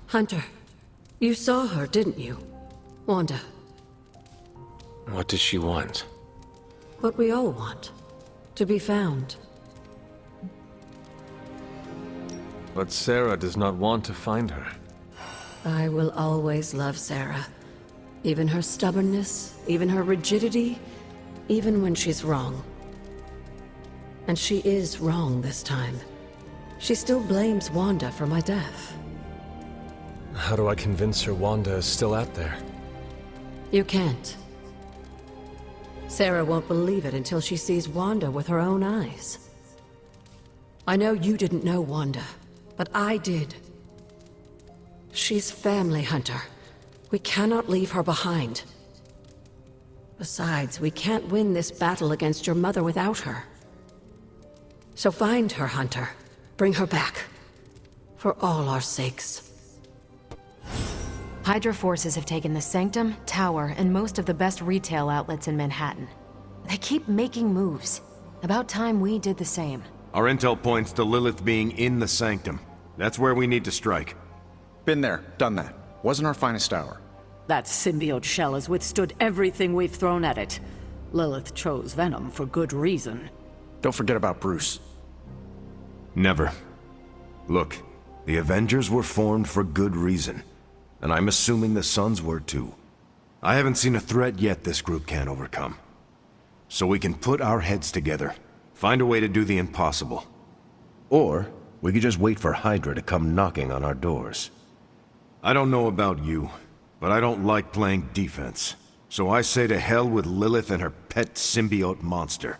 Hunter, you saw her, didn't you? Wanda. What does she want? What we all want. To be found. But Sarah does not want to find her. I will always love Sarah. Even her stubbornness, even her rigidity, even when she's wrong. And she is wrong this time. She still blames Wanda for my death. How do I convince her Wanda is still out there? You can't. Sarah won't believe it until she sees Wanda with her own eyes. I know you didn't know Wanda, but I did. She's family, Hunter. We cannot leave her behind. Besides, we can't win this battle against your mother without her. So find her, Hunter. Bring her back. For all our sakes. Hydra forces have taken the Sanctum, Tower, and most of the best retail outlets in Manhattan. They keep making moves. About time we did the same. Our intel points to Lilith being in the Sanctum. That's where we need to strike. Been there, done that. Wasn't our finest hour. That symbiote shell has withstood everything we've thrown at it. Lilith chose Venom for good reason. Don't forget about Bruce. Never. Look, the Avengers were formed for good reason. And I'm assuming the Sons were too. I haven't seen a threat yet this group can't overcome. So we can put our heads together, find a way to do the impossible. Or we could just wait for Hydra to come knocking on our doors. I don't know about you, but I don't like playing defense. So I say to hell with Lilith and her pet symbiote monster.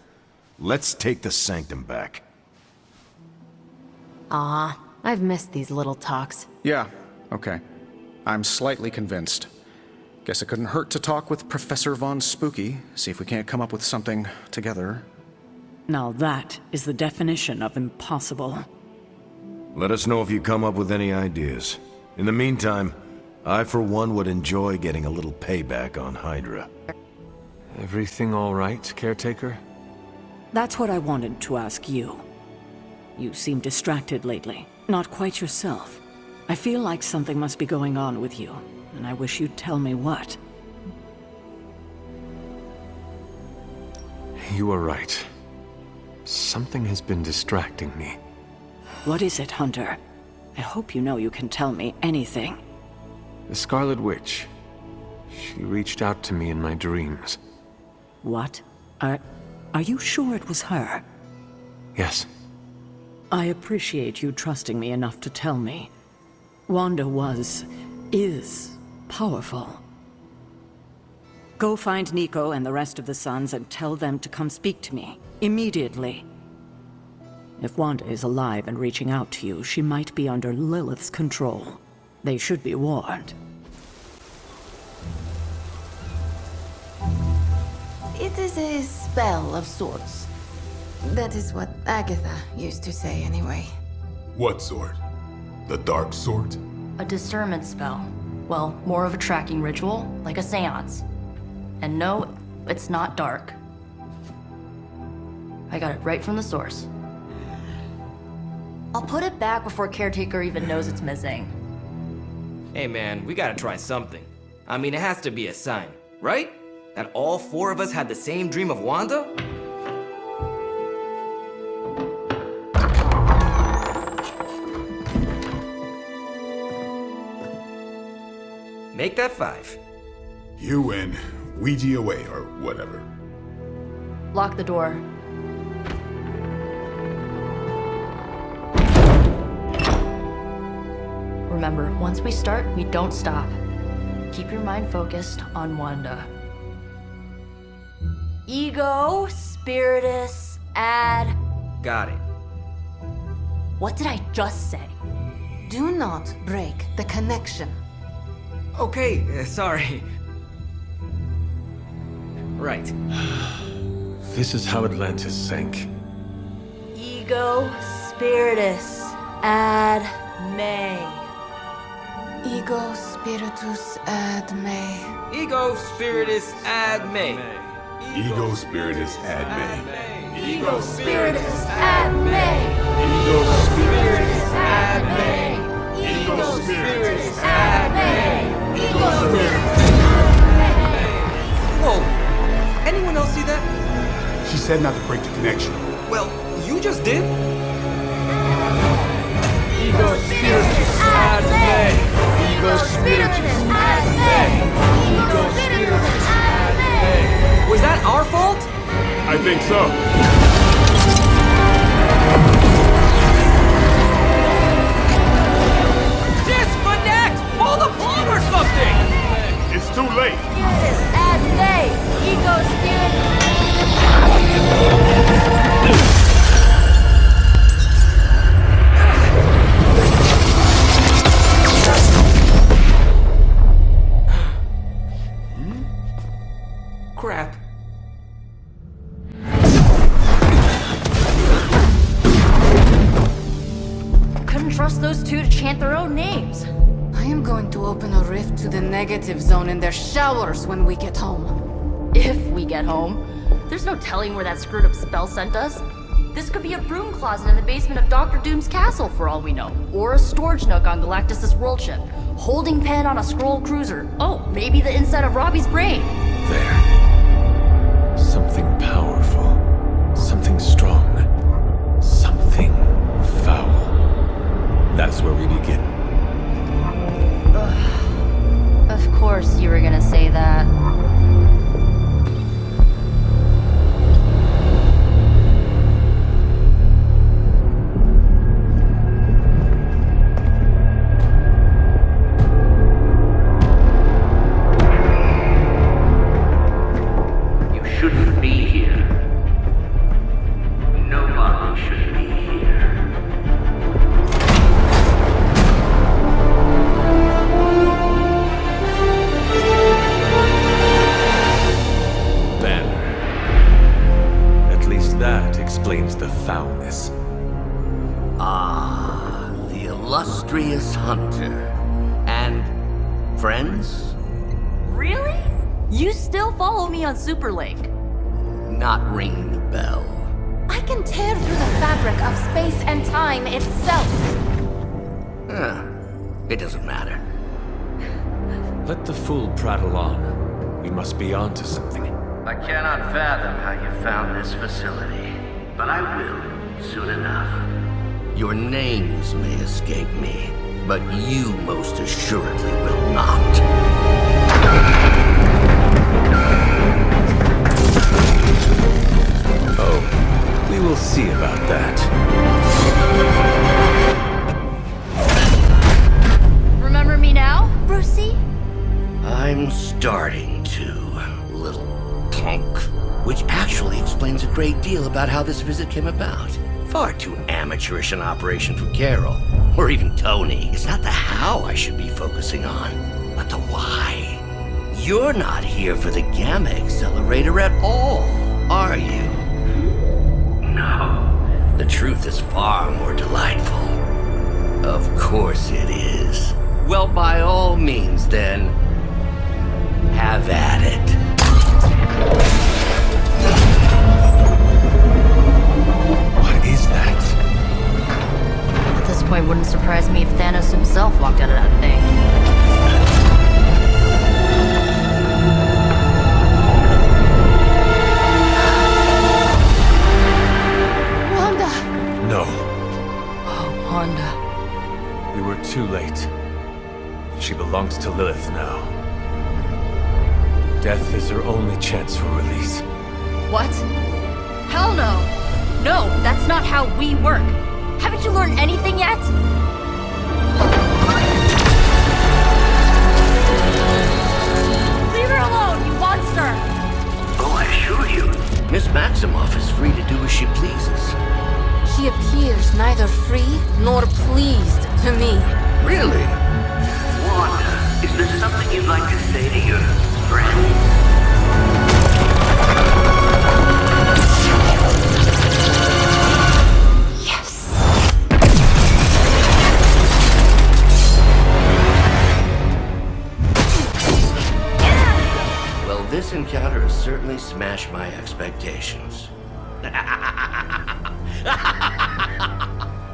Let's take the Sanctum back. I've missed these little talks. Yeah, okay. I'm slightly convinced. Guess it couldn't hurt to talk with Professor Von Spooky, see if we can't come up with something together. Now that is the definition of impossible. Let us know if you come up with any ideas. In the meantime, I for one would enjoy getting a little payback on Hydra. Everything all right, Caretaker? That's what I wanted to ask you. You seem distracted lately, not quite yourself. I feel like something must be going on with you, and I wish you'd tell me what. You are right. Something has been distracting me. What is it, Hunter? I hope you know you can tell me anything. The Scarlet Witch. She reached out to me in my dreams. What? Are you sure it was her? Yes. I appreciate you trusting me enough to tell me. Wanda is powerful. Go find Nico and the rest of the Sons and tell them to come speak to me, immediately. If Wanda is alive and reaching out to you, she might be under Lilith's control. They should be warned. It is a spell of sorts. That is what Agatha used to say anyway. What sort? The dark sort? A discernment spell. Well, more of a tracking ritual, like a seance. And no, it's not dark. I got it right from the source. I'll put it back before Caretaker even knows it's missing. Hey man, we gotta try something. I mean, it has to be a sign, right? That all four of us had the same dream of Wanda? Make that 5. You win. Ouija away, or whatever. Lock the door. Remember, once we start, we don't stop. Keep your mind focused on Wanda. Ego, Spiritus, add... Got it. What did I just say? Do not break the connection. Okay, sorry. Right. This is how Atlantis sank. Ego, Spiritus, ad me. Ego spiritus ad me. Ego Spiritus ad me. Ego Spiritus ad me. Ego Spiritus ad me. Ego Spiritus ad me. Ego Whoa! Anyone else see that? She said not to break the connection. Well, you just did. Was that our fault? I think so. Disconnect! Pull the plug or something! It's too late. Crap. Couldn't trust those two to chant their own names. I am going to open a rift to the negative zone in their showers when we get home. If we get home. There's no telling where that screwed up spell sent us. This could be a broom closet in the basement of Dr. Doom's castle for all we know. Or a storage nook on Galactus' world ship. Holding pen on a scroll cruiser. Oh, maybe the inside of Robbie's brain. There. Something powerful. Something strong. Something foul. That's where we begin. Of course you were gonna say that. You shouldn't be here. Nobody should be here. Banner. At least that explains the foulness. Ah, the illustrious hunter. And friends? Really? You still follow me on Superlink? Not ringing the bell. I can tear through the fabric of space and time itself. It doesn't matter. Let the fool prattle on. We must be onto something. I cannot fathom how you found this facility, but I will soon enough. Your names may escape me, but you most assuredly will not. Oh, we will see about that. Remember me now, Brucey? I'm starting to, little punk. Which actually explains a great deal about how this visit came about. Far too amateurish an operation for Carol, or even Tony. It's not the how I should be focusing on, but the why. You're not here for the Gamma Accelerator at all, are you? No. The truth is far more delightful. Of course it is. Well, by all means, then, have at it. What is that? At this point, wouldn't surprise me if Thanos himself walked out of that thing. Wanda! No. Oh, Wanda. We were too late. She belongs to Lilith now. Death is her only chance for release. What? Hell no! No, that's not how we work. Haven't you learned anything yet? Leave her alone, you monster! Oh, I assure you, Miss Maximoff is free to do as she pleases. She appears neither free nor pleased to me. Really? Wanda, is there something you'd like to say to your friends? Yes! Well, this encounter has certainly smashed my expectations.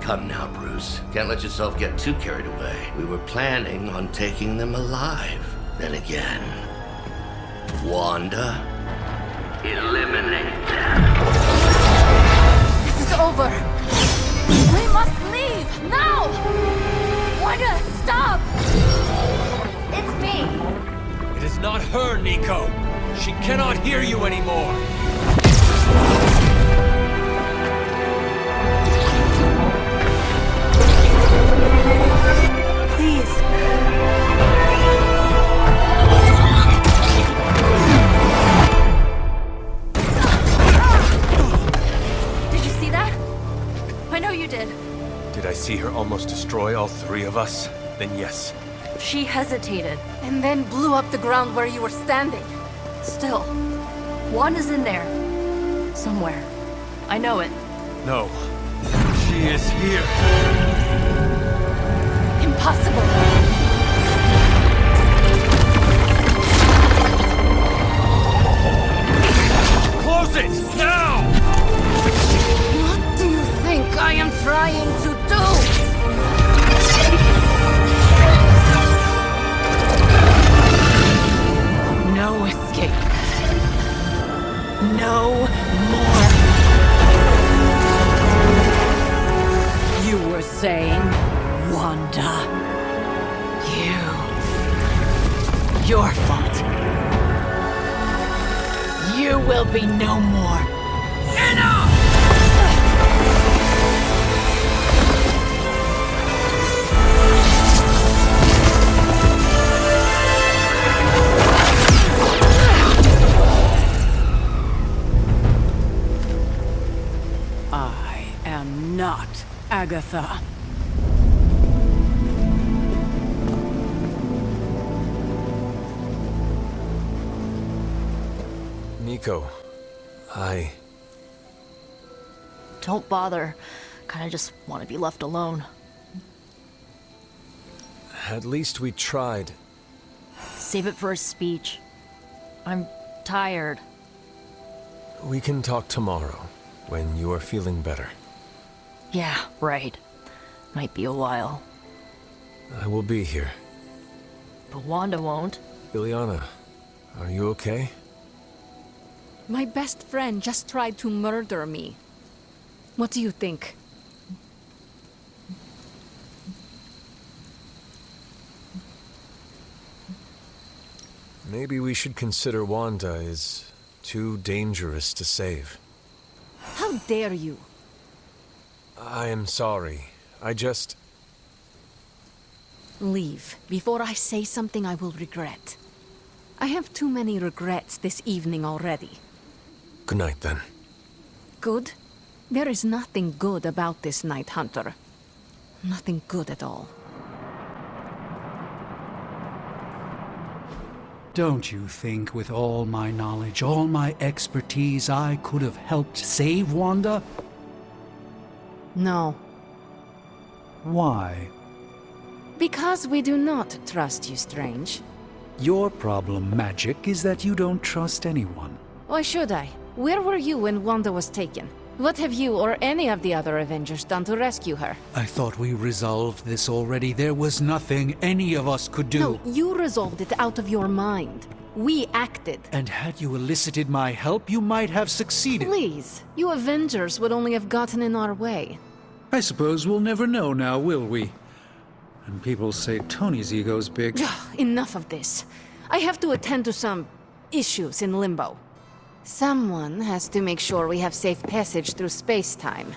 Come now, Bruce. Can't let yourself get too carried away. We were planning on taking them alive. Then again, Wanda, eliminate them. This is over. We must leave now. Wanda, stop. It's me. It is not her, Nico. She cannot hear you anymore. Please. Did you see that? I know you did. Did I see her almost destroy all three of us? Then yes. She hesitated, and then blew up the ground where you were standing. Still, Wanda's in there. Somewhere. I know it. No. She is here. Impossible. Close it! Now! What do you think I am trying to do? No escape. No more. You were saying, Wanda. Your fault. You will be no more. Enough! I am not Agatha. Nico, Don't bother. Kinda just want to be left alone. At least we tried. Save it for a speech. I'm tired. We can talk tomorrow, when you are feeling better. Yeah, right. Might be a while. I will be here. But Wanda won't. Ilyana, are you okay? My best friend just tried to murder me. What do you think? Maybe we should consider Wanda is too dangerous to save. How dare you? I am sorry. I just... Leave, before I say something I will regret. I have too many regrets this evening already. Good night, then. Good? There is nothing good about this night, Hunter. Nothing good at all. Don't you think with all my knowledge, all my expertise, I could have helped save Wanda? No. Why? Because we do not trust you, Strange. Your problem, Magic, is that you don't trust anyone. Why should I? Where were you when Wanda was taken? What have you or any of the other Avengers done to rescue her? I thought we resolved this already. There was nothing any of us could do. No, you resolved it out of your mind. We acted. And had you elicited my help, you might have succeeded. Please, you Avengers would only have gotten in our way. I suppose we'll never know now, will we? And people say Tony's ego's big. Enough of this. I have to attend to some issues in Limbo. Someone has to make sure we have safe passage through space-time.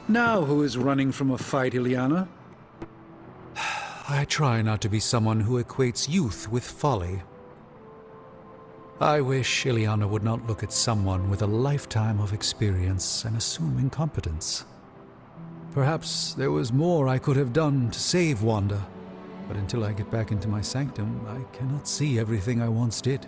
Now who is running from a fight, Ilyana? I try not to be someone who equates youth with folly. I wish Ilyana would not look at someone with a lifetime of experience and assume incompetence. Perhaps there was more I could have done to save Wanda, but until I get back into my sanctum, I cannot see everything I once did.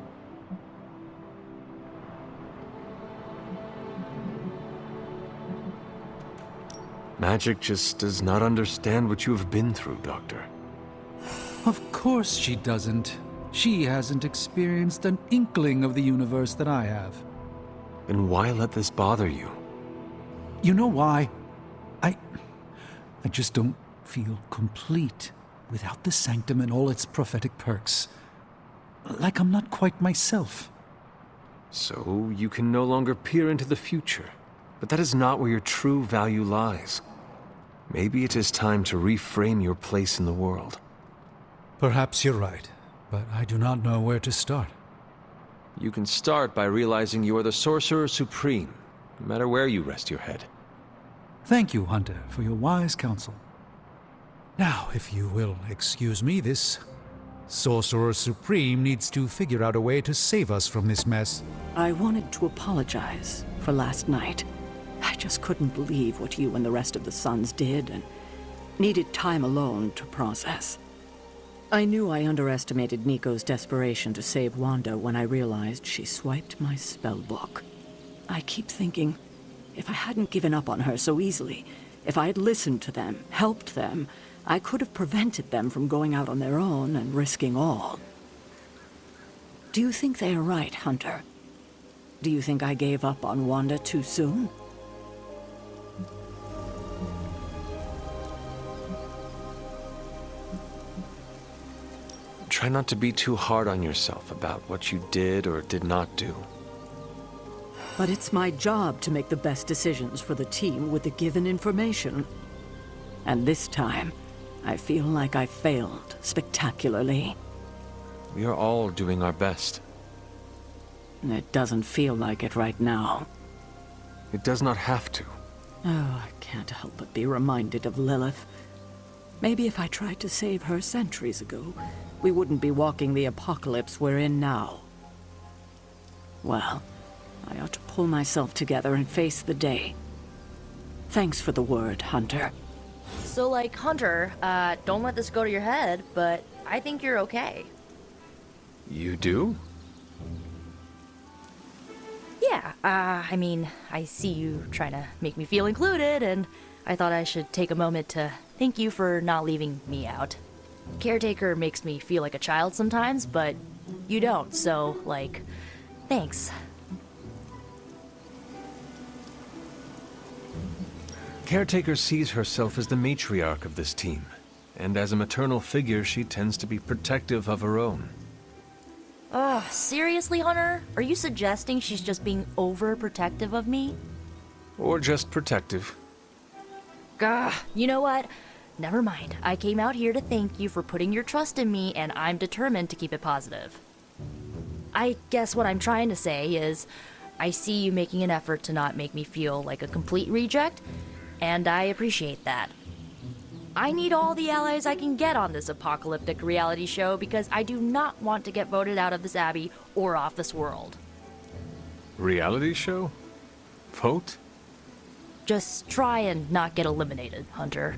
Magic just does not understand what you have been through, Doctor. Of course she doesn't. She hasn't experienced an inkling of the universe that I have. Then why let this bother you? You know why? I just don't feel complete without the sanctum and all its prophetic perks. Like I'm not quite myself. So you can no longer peer into the future. But that is not where your true value lies. Maybe it is time to reframe your place in the world. Perhaps you're right, but I do not know where to start. You can start by realizing you are the Sorcerer Supreme, no matter where you rest your head. Thank you, Hunter, for your wise counsel. Now, if you will excuse me, this Sorcerer Supreme needs to figure out a way to save us from this mess. I wanted to apologize for last night. I just couldn't believe what you and the rest of the Sons did, and needed time alone to process. I knew I underestimated Nico's desperation to save Wanda when I realized she swiped my spellbook. I keep thinking, if I hadn't given up on her so easily, if I had listened to them, helped them, I could have prevented them from going out on their own and risking all. Do you think they are right, Hunter? Do you think I gave up on Wanda too soon? Try not to be too hard on yourself about what you did or did not do. But it's my job to make the best decisions for the team with the given information. And this time, I feel like I failed spectacularly. We are all doing our best. It doesn't feel like it right now. It does not have to. Oh, I can't help but be reminded of Lilith. Maybe if I tried to save her centuries ago, we wouldn't be walking the apocalypse we're in now. Well, I ought to pull myself together and face the day. Thanks for the word, Hunter. So, like, Hunter, don't let this go to your head, but I think you're okay. You do? Yeah, I mean, I see you trying to make me feel included, and I thought I should take a moment to thank you for not leaving me out. Caretaker makes me feel like a child sometimes, but you don't, so, like, thanks. Caretaker sees herself as the matriarch of this team, and as a maternal figure, she tends to be protective of her own. Ugh, seriously, Hunter? Are you suggesting she's just being overprotective of me? Or just protective. Gah, you know what? Never mind. I came out here to thank you for putting your trust in me, and I'm determined to keep it positive. I guess what I'm trying to say is, I see you making an effort to not make me feel like a complete reject, and I appreciate that. I need all the allies I can get on this apocalyptic reality show because I do not want to get voted out of this abbey or off this world. Reality show? Vote? Just try and not get eliminated, Hunter.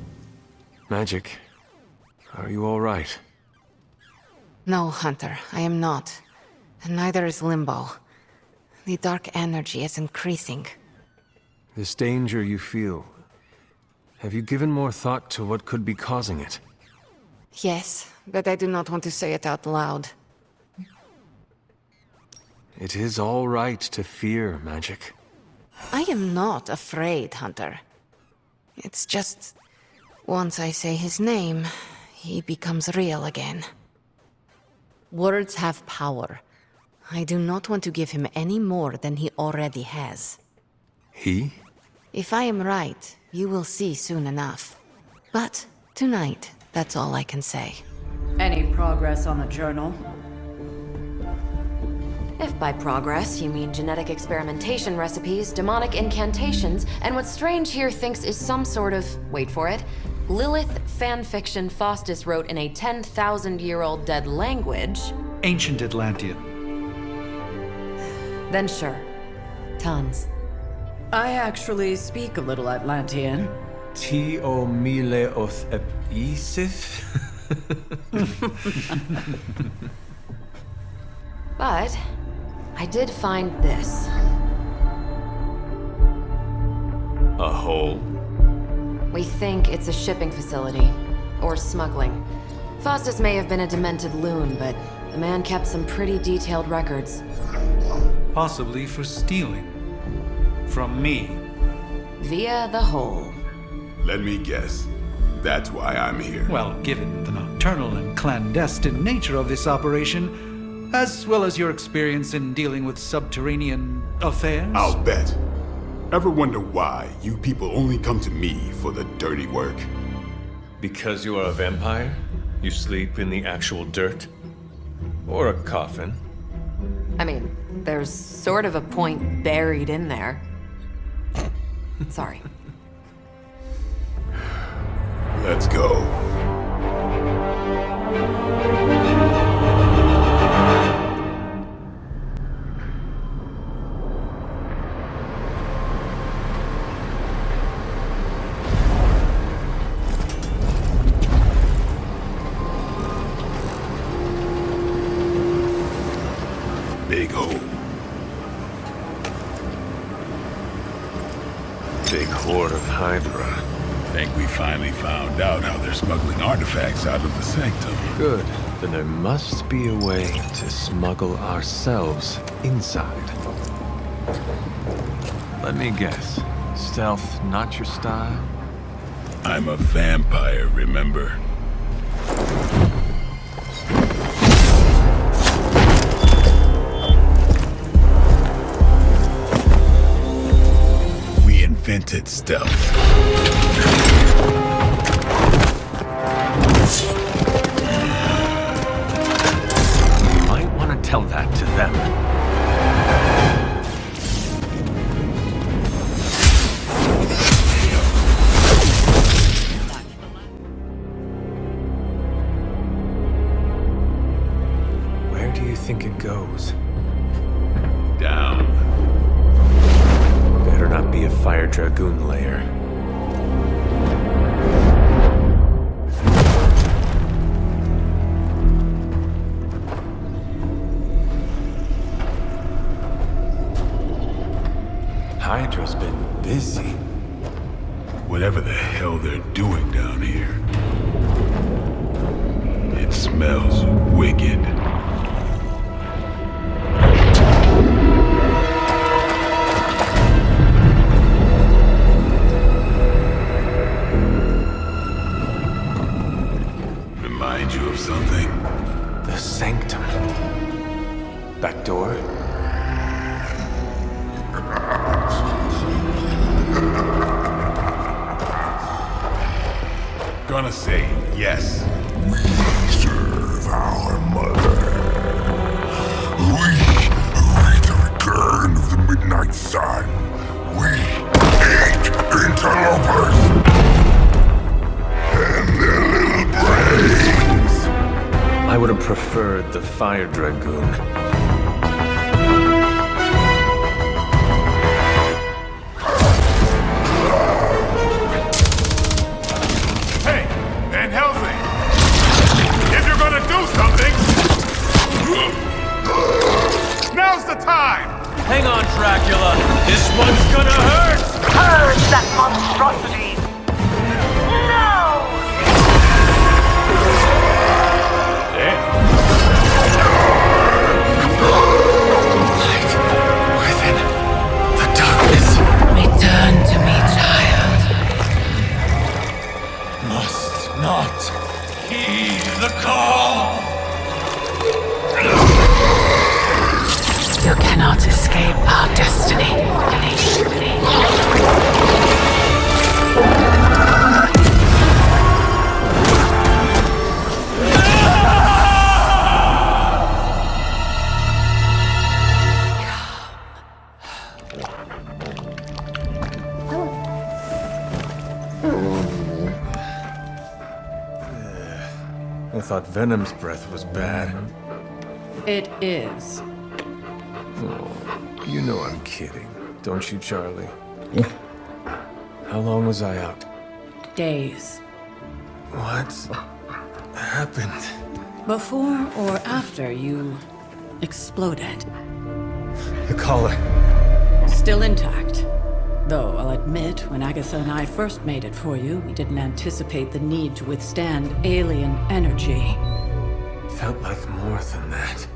Magic, are you all right? No, Hunter, I am not. And neither is Limbo. The dark energy is increasing. This danger you feel, have you given more thought to what could be causing it? Yes, but I do not want to say it out loud. It is all right to fear magic. I am not afraid, Hunter. It's just, once I say his name, he becomes real again. Words have power. I do not want to give him any more than he already has. He? If I am right, you will see soon enough. But tonight, that's all I can say. Any progress on the journal? If by progress you mean genetic experimentation recipes, demonic incantations, and what Strange here thinks is some sort of, wait for it, Lilith fanfiction Faustus wrote in a 10,000-year-old dead language... Ancient Atlantean. Then sure. Tons. I actually speak a little Atlantean. Tio mile oth ep isif? But I did find this. A hole? We think it's a shipping facility. Or smuggling. Faustus may have been a demented loon, but the man kept some pretty detailed records. Possibly for stealing. From me. Via the hole. Let me guess. That's why I'm here. Well, given the nocturnal and clandestine nature of this operation, as well as your experience in dealing with subterranean affairs... I'll bet. Ever wonder why you people only come to me for the dirty work? Because you are a vampire? You sleep in the actual dirt? Or a coffin? I mean, there's sort of a point buried in there. Sorry. Let's go. Big hole. Big horde of Hydra. Think we finally found out how they're smuggling artifacts out of the Sanctum. Good. Then there must be a way to smuggle ourselves inside. Let me guess. Stealth not your style? I'm a vampire, remember? We invented stealth. You might want to tell that to them. Where do you think it goes? Down. Better not be a Fire Dragoon lair. Hydra's been busy. Whatever the hell they're doing down here. It smells wicked. Remind you of something? The Sanctum. Back door? Gonna say yes. We serve our mother. We await the return of the midnight sun. We hate interlopers and their little brains. I would have preferred the Fire Dragoon. Hey, Van Helsing! If you're gonna do something, now's the time! Hang on, Dracula. This one's gonna hurt! Purge that monstrosity! No! Light within the darkness. Return to me, child. Must not heed the call! You cannot escape our destiny. I thought Venom's breath was bad. It is. Oh, you know I'm kidding, don't you, Charlie? How long was I out? Days. What happened? Before or after you exploded. The collar. Still intact. Though, I'll admit, when Agatha and I first made it for you, we didn't anticipate the need to withstand alien energy. Felt like more than that.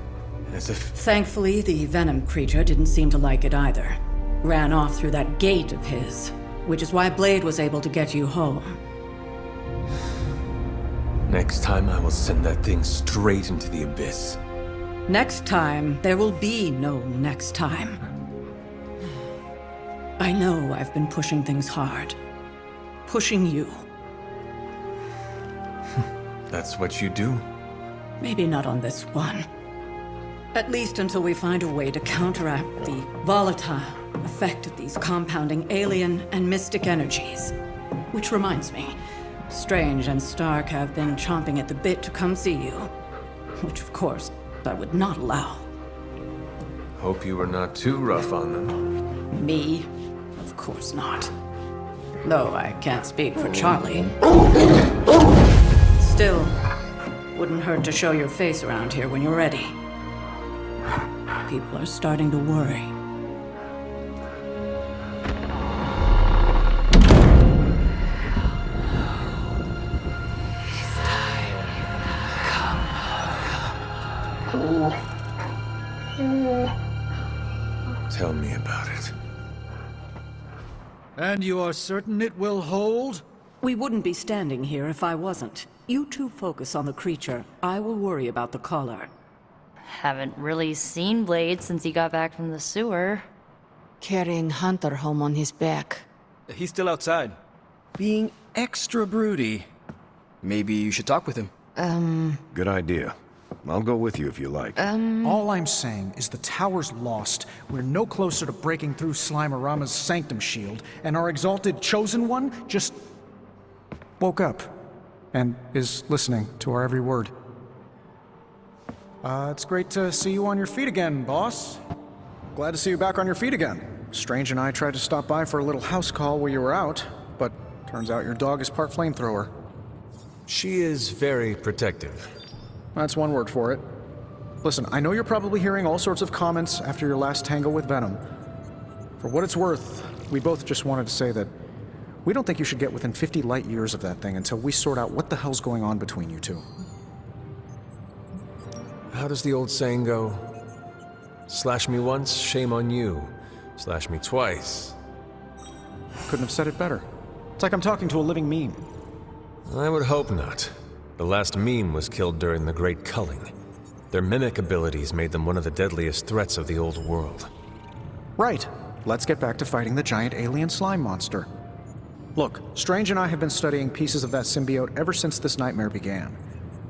As if... Thankfully, the venom creature didn't seem to like it either. Ran off through that gate of his. which is why Blade was able to get you home. Next time I will send that thing straight into the abyss. Next time, there will be no next time. I know I've been pushing things hard. Pushing you. That's what you do? Maybe not on this one. At least until we find a way to counteract the volatile effect of these compounding alien and mystic energies. Which reminds me, Strange and Stark have been chomping at the bit to come see you. Which, of course, I would not allow. Hope you were not too rough on them. Me? Of course not. Though I can't speak for Charlie. Still, wouldn't hurt to show your face around here when you're ready. People are starting to worry. Tell me about it. And you are certain it will hold? We wouldn't be standing here if I wasn't. You two focus on the creature. I will worry about the caller. Haven't really seen Blade since he got back from the sewer. Carrying Hunter home on his back. He's still outside. Being extra broody. Maybe you should talk with him. Good idea. I'll go with you if you like. All I'm saying is the tower's lost. We're no closer to breaking through Slimerama's sanctum shield, and our exalted chosen one just woke up and is listening to our every word. It's great to see you on your feet again, boss. Glad to see you back on your feet again. Strange and I tried to stop by for a little house call while you were out, but turns out your dog is part flamethrower. She is very protective. That's one word for it. Listen, I know you're probably hearing all sorts of comments after your last tango with Venom. For what it's worth, we both just wanted to say that we don't think you should get within 50 light years of that thing until we sort out what the hell's going on between you two. How does the old saying go? Slash me once, shame on you. Slash me twice. Couldn't have said it better. It's like I'm talking to a living meme. I would hope not. The last meme was killed during the Great Culling. Their mimic abilities made them one of the deadliest threats of the old world. Right. Let's get back to fighting the giant alien slime monster. Look, Strange and I have been studying pieces of that symbiote ever since this nightmare began.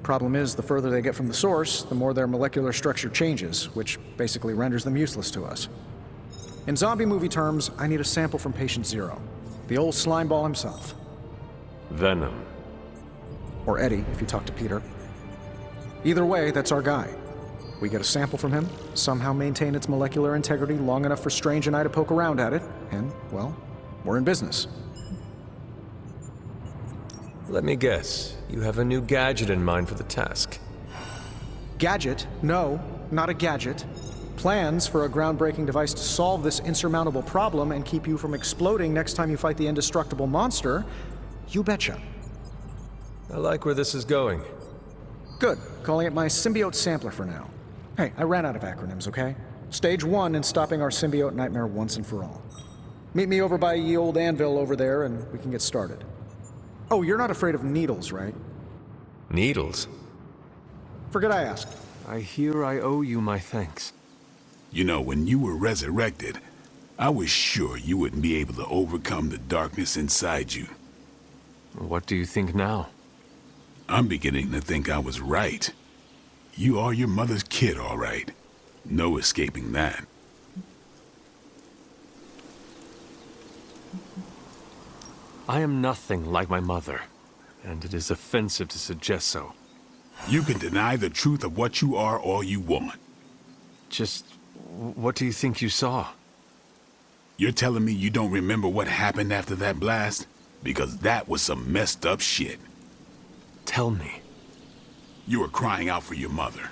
Problem is, the further they get from the source, the more their molecular structure changes, which basically renders them useless to us. In zombie movie terms, I need a sample from Patient Zero. The old slime ball himself. Venom. Or Eddie, if you talk to Peter. Either way, that's our guy. We get a sample from him, somehow maintain its molecular integrity long enough for Strange and I to poke around at it, and, well, we're in business. Let me guess. You have a new gadget in mind for the task. Gadget? No, not a gadget. Plans for a groundbreaking device to solve this insurmountable problem and keep you from exploding next time you fight the indestructible monster? You betcha. I like where this is going. Good. Calling it my symbiote sampler for now. Hey, I ran out of acronyms, okay? Stage 1 in stopping our symbiote nightmare once and for all. Meet me over by ye old anvil over there and we can get started. Oh, you're not afraid of needles, right? Needles? Forget I asked. I hear I owe you my thanks. You know, when you were resurrected, I was sure you wouldn't be able to overcome the darkness inside you. What do you think now? I'm beginning to think I was right. You are your mother's kid, all right. No escaping that. I am nothing like my mother, and it is offensive to suggest so. You can deny the truth of what you are all you want. Just, what do you think you saw? You're telling me you don't remember what happened after that blast? Because that was some messed up shit. Tell me. You were crying out for your mother.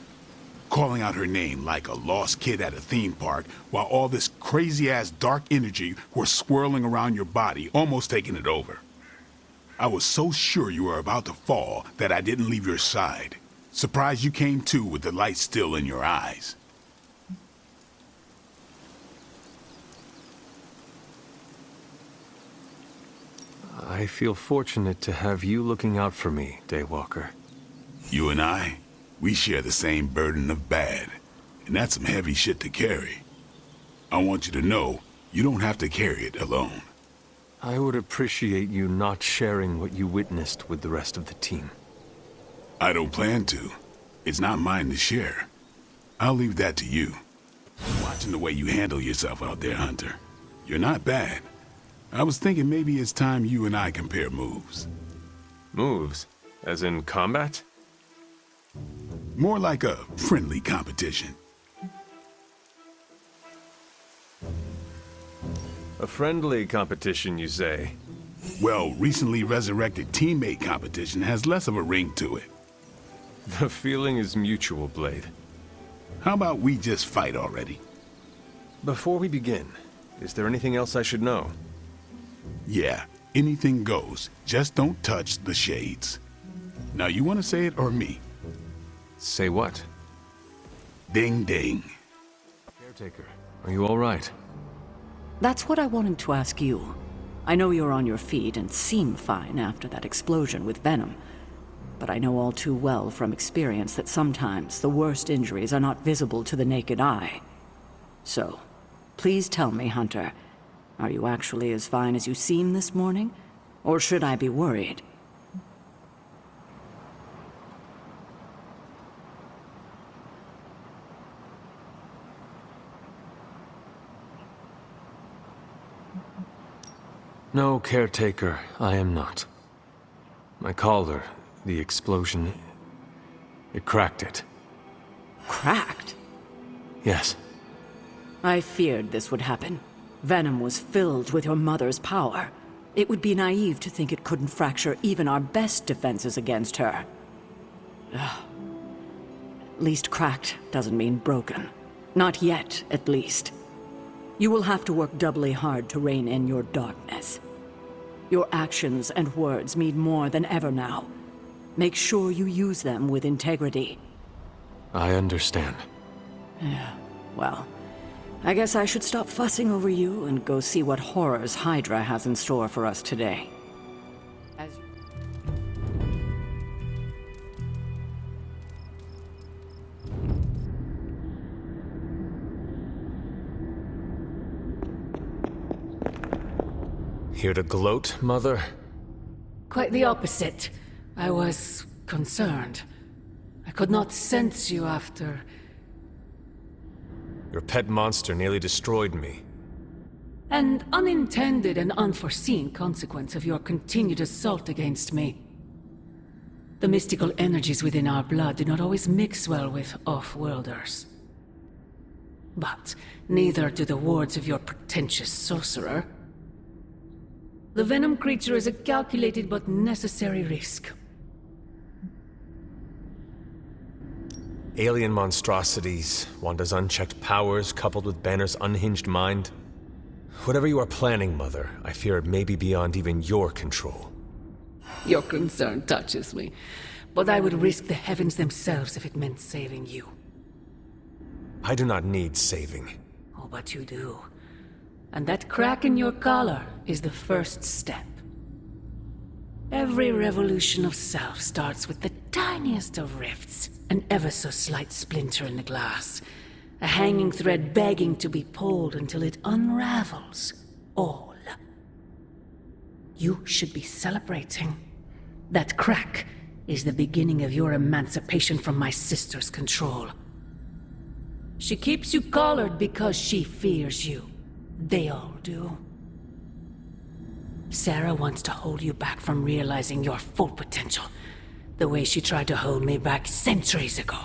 Calling out her name like a lost kid at a theme park, while all this crazy-ass dark energy was swirling around your body, almost taking it over. I was so sure you were about to fall that I didn't leave your side. Surprised you came to with the light still in your eyes. I feel fortunate to have you looking out for me, Daywalker. You and I, we share the same burden of bad, and that's some heavy shit to carry. I want you to know, you don't have to carry it alone. I would appreciate you not sharing what you witnessed with the rest of the team. I don't plan to. It's not mine to share. I'll leave that to you. Watching the way you handle yourself out there, Hunter. You're not bad. I was thinking maybe it's time you and I compare moves. Moves? As in combat? More like a friendly competition. A friendly competition, you say? Well, recently resurrected teammate competition has less of a ring to it. The feeling is mutual, Blade. How about we just fight already? Before we begin, is there anything else I should know? Yeah, anything goes. Just don't touch the shades. Now, you want to say it or me? Say what? Ding ding. Caretaker, are you all right? That's what I wanted to ask you. I know you're on your feet and seem fine after that explosion with Venom. But I know all too well from experience that sometimes the worst injuries are not visible to the naked eye. So, please tell me, Hunter, are you actually as fine as you seem this morning? Or should I be worried? No, Caretaker, I am not. My collar, the explosion, it cracked it. Cracked? Yes. I feared this would happen. Venom was filled with your mother's power. It would be naive to think it couldn't fracture even our best defenses against her. Ugh. At least cracked doesn't mean broken. Not yet, at least. You will have to work doubly hard to rein in your darkness. Your actions and words mean more than ever now. Make sure you use them with integrity. I understand. Yeah, well, I guess I should stop fussing over you and go see what horrors Hydra has in store for us today. Here to gloat, Mother? Quite the opposite. I was concerned. I could not sense you after... Your pet monster nearly destroyed me. An unintended and unforeseen consequence of your continued assault against me. The mystical energies within our blood do not always mix well with off-worlders. But neither do the wards of your pretentious sorcerer. The Venom creature is a calculated but necessary risk. Alien monstrosities, Wanda's unchecked powers coupled with Banner's unhinged mind. Whatever you are planning, Mother, I fear it may be beyond even your control. Your concern touches me, but I would risk the heavens themselves if it meant saving you. I do not need saving. Oh, but you do. And that crack in your collar is the first step. Every revolution of self starts with the tiniest of rifts, an ever so slight splinter in the glass, a hanging thread begging to be pulled until it unravels all. You should be celebrating. That crack is the beginning of your emancipation from my sister's control. She keeps you collared because she fears you. They all do. Sarah wants to hold you back from realizing your full potential, the way she tried to hold me back centuries ago.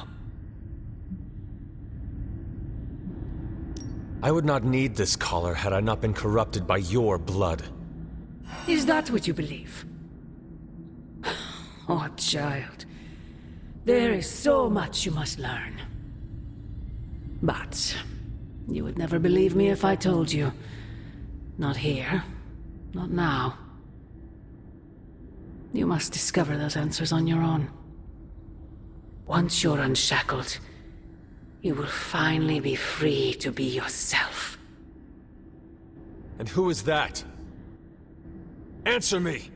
I would not need this collar had I not been corrupted by your blood. Is that what you believe? Oh, child. There is so much you must learn. But you would never believe me if I told you. Not here. Not now. You must discover those answers on your own. Once you're unshackled, you will finally be free to be yourself. And who is that? Answer me!